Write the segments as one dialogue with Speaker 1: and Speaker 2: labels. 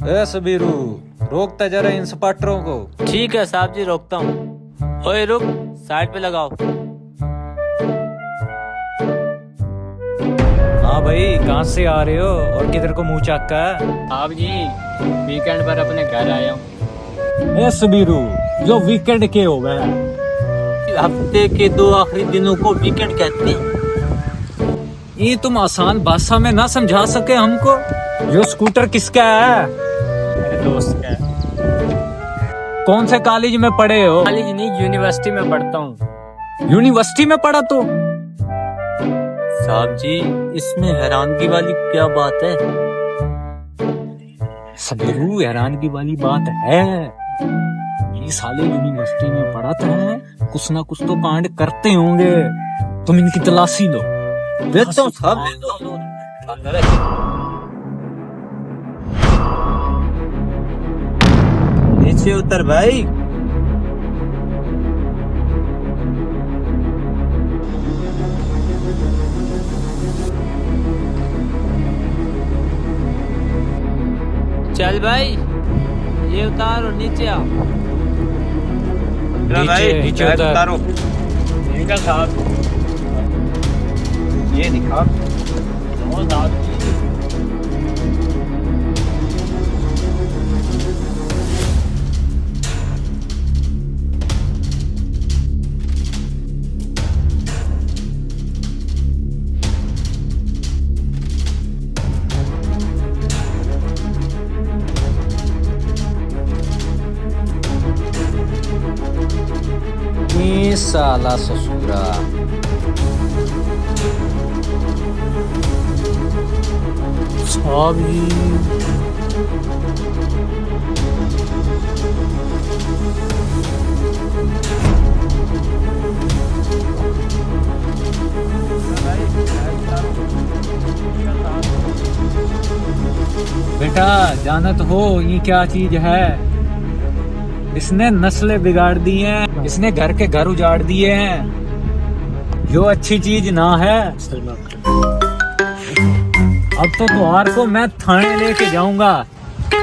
Speaker 1: ए सबीरू, रोकता जरा इन सपाटरों को।
Speaker 2: ठीक है साहब जी, रोकता हूँ। ओए रुक, साइड पे लगाओ।
Speaker 1: हाँ भाई, कहाँ से आ रहे हो और किधर को मुंह चाका है?
Speaker 2: साहब जी, वीकेंड पर अपने घर आया हूँ।
Speaker 1: ए सबीरू, जो वीकेंड के हो गया,
Speaker 2: हफ्ते के 2 आखिरी दिनों को वीकेंड कहते हैं।
Speaker 1: ये तुम आसान भाषा में ना समझा सके हमको? जो स्कूटर किसका है?
Speaker 2: मेरे दोस्त का है।
Speaker 1: कौन से कॉलेज में पढ़े हो?
Speaker 2: कॉलेज नहीं, यूनिवर्सिटी में पढ़ता हूँ।
Speaker 1: यूनिवर्सिटी में पढ़ा तो?
Speaker 2: साहब जी, इसमें हैरानगी वाली क्या बात है?
Speaker 1: सबीरू, हैरानगी वाली बात है, ये साले यूनिवर्सिटी में पढ़ाते हैं, कुछ ना कुछ तो कांड करते होंगे। तुम इनकी तलाशी लो।
Speaker 2: देता हूँ साहब, नीचे उतर भाई। चल भाई, ये उतार और नीचे आओ।
Speaker 1: नीचे उतारो।
Speaker 2: ठीक है साहब,
Speaker 1: ये दिखा। ये साला ससुरा।
Speaker 2: साहब जी,
Speaker 1: बेटा, जानत हो ये क्या चीज है? इसने नस्लें बिगाड़ दी हैं, इसने घर के घर उजाड़ दिए हैं। जो अच्छी चीज ना है। अब तो तुहार को मैं थाने लेके जाऊंगा।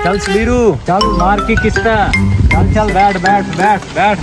Speaker 1: चल सबीरू, चल मार की किस्ता। चल चल, बैठ बैठ बैठ बैठ।